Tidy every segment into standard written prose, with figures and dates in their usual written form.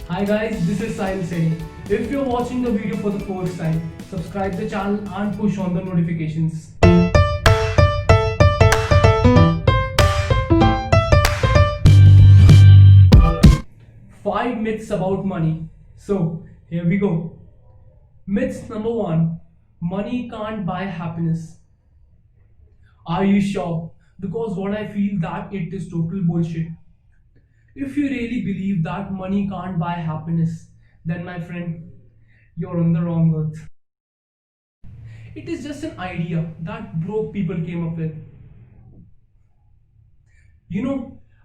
Hi guys, this is Sahil saying. If you're watching the video for the first time, subscribe the channel and push on the notifications. 5 myths about money. So, here we go. Myth number 1. Money can't buy happiness. Are you sure? Because what I feel that it is total bullshit. If you really believe that money can't buy happiness, then my friend, you're on the wrong earth. It is just an idea that broke people came up with.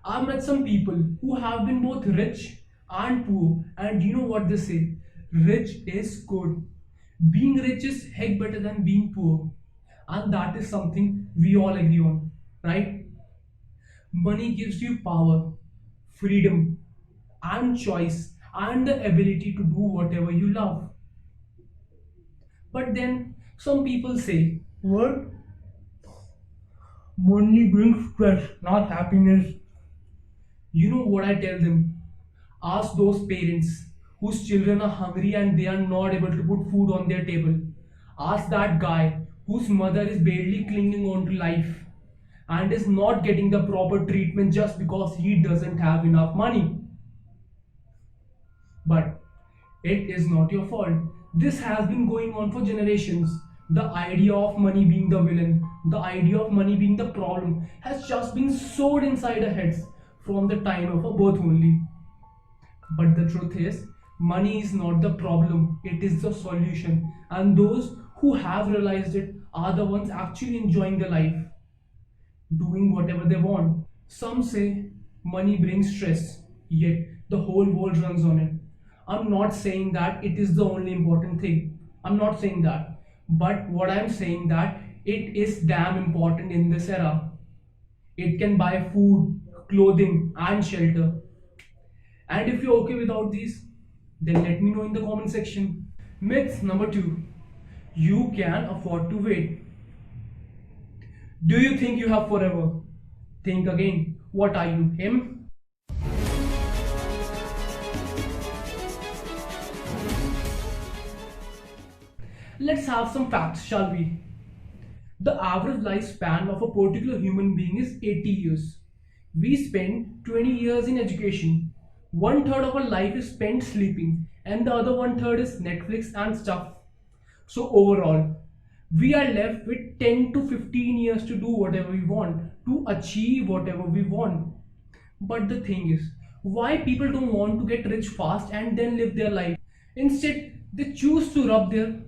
I've met some people who have been both rich and poor, and you know what they say? Rich is good. Being rich is heck better than being poor, and that is something we all agree on, right? Money gives you power, freedom, and choice, and the ability to do whatever you love. But then some people say, what? Money brings stress, not happiness. You know what I tell them? Ask those parents whose children are hungry and they are not able to put food on their table. Ask that guy whose mother is barely clinging on to life and is not getting the proper treatment just because he doesn't have enough money. But it is not your fault. This has been going on for generations. The idea of money being the villain, the idea of money being the problem, has just been sowed inside our heads from the time of our birth only. But the truth is, money is not the problem, it is the solution. And those who have realized it are the ones actually enjoying their life, doing whatever they want. Some say money brings stress, yet the whole world runs on it. I'm not saying that it is the only important thing. I'm not saying that. But what I'm saying that it is damn important in this era. It can buy food, clothing, and shelter. And if you're okay without these, then let me know in the comment section. Myth number 2. You can afford to wait. Do you think you have forever? Think again. What are you, him? Let's have some facts, shall we? The average lifespan of a particular human being is 80 years. We spend 20 years in education. One third of our life is spent sleeping, and the other one third is Netflix and stuff. So, overall, we are left with 10 to 15 years to do whatever we want, to achieve whatever we want. But the thing is, why people don't want to get rich fast and then live their life? Instead, they choose to rub there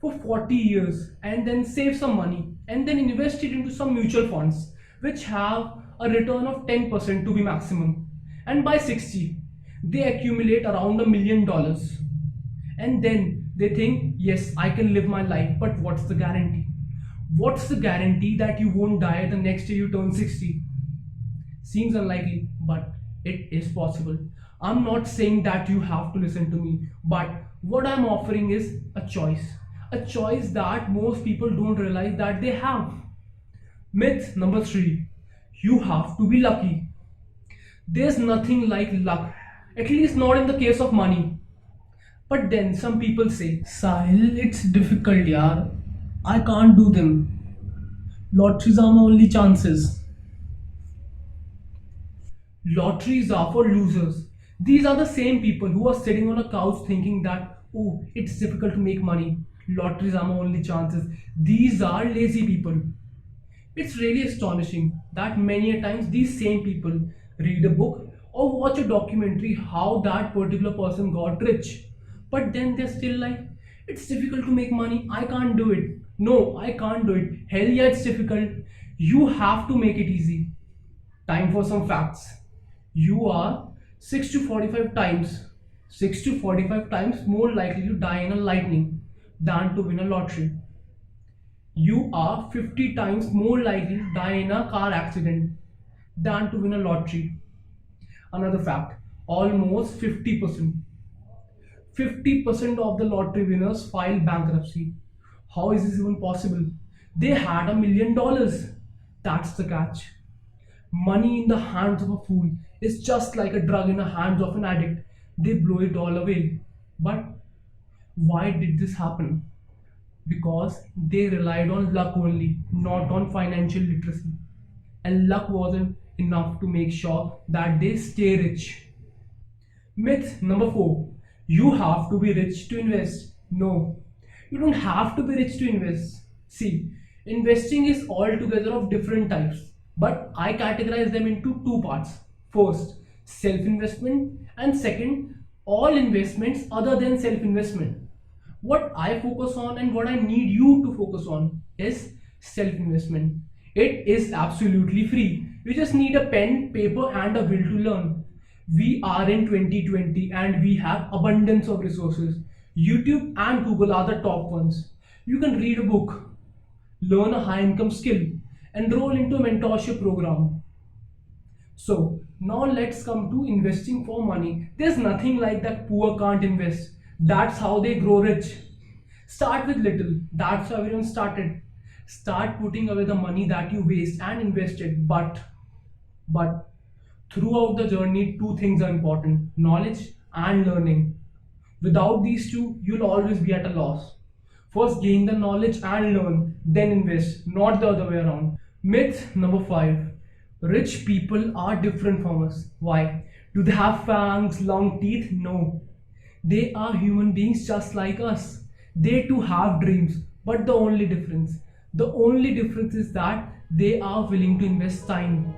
for 40 years and then save some money and then invest it into some mutual funds which have a return of 10% to be maximum. And by 60, they accumulate around $1 million. And then they think, yes, I can live my life, but what's the guarantee? What's the guarantee that you won't die the next year you turn 60? Seems unlikely, but it is possible. I'm not saying that you have to listen to me, but what I'm offering is a choice. A choice that most people don't realize that they have. Myth number 3. You have to be lucky. There's nothing like luck, at least not in the case of money. But then some people say, Sahil, it's difficult, yaar. I can't do them. Lotteries are my only chances. Lotteries are for losers. These are the same people who are sitting on a couch thinking that, oh, it's difficult to make money. Lotteries are my only chances. These are lazy people. It's really astonishing that many a times these same people read a book or watch a documentary how that particular person got rich. But then they're still like, it's difficult to make money. I can't do it. No, I can't do it. Hell yeah, it's difficult. You have to make it easy. Time for some facts. You are 6 to 45 times 6 to 45 times more likely to die in a lightning than to win a lottery. You are 50 times more likely to die in a car accident than to win a lottery. Another fact, almost 50%. 50% of the lottery winners file bankruptcy. How is this even possible? They had $1 million. That's the catch. Money in the hands of a fool is just like a drug in the hands of an addict. they blow it all away. But why did this happen? Because they relied on luck only, not on financial literacy. And luck wasn't enough to make sure that they stay rich. Myth number 4, you have to be rich to invest. No, you don't have to be rich to invest. See, investing is altogether of different types, but I categorize them into two parts. First, self investment, and second, all investments other than self investment. What I focus on and what I need you to focus on is self investment. It is absolutely free. You just need a pen, paper, and a will to learn. We are in 2020 and we have abundance of resources. YouTube and Google are the top ones. You can read a book, learn a high income skill, enroll into a mentorship program. So now let's come to investing for money. There's nothing like that poor can't invest. That's how they grow rich. Start with little. That's how everyone started. Start putting away the money that you waste and invest it. But throughout the journey, two things are important: knowledge and learning. Without these two, you'll always be at a loss. First gain the knowledge and learn, then invest, not the other way around. Myth number 5. Rich people are different from us. Why? Do they have fangs, long teeth? No. They are human beings just like us. They too have dreams, but the only difference is that they are willing to invest time.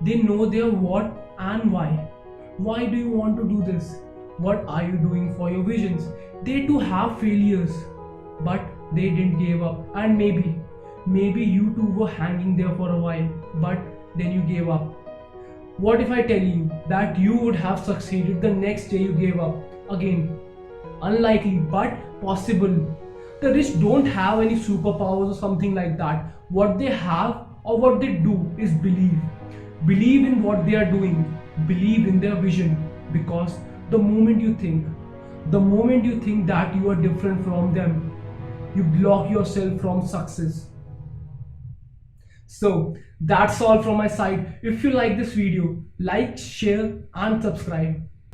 They know their what and why. Why do you want to do this? What are you doing for your visions? They too have failures, but they didn't give up. And maybe you too were hanging there for a while, but then you gave up. What if I tell you that you would have succeeded the next day you gave up? Again, unlikely but possible. The rich don't have any superpowers or something like that. What they have or what they do is believe. Believe in what they are doing. Believe in their vision. Because the moment you think that you are different from them, you block yourself from success. So that's all from my side. If you like this video, like, share and subscribe.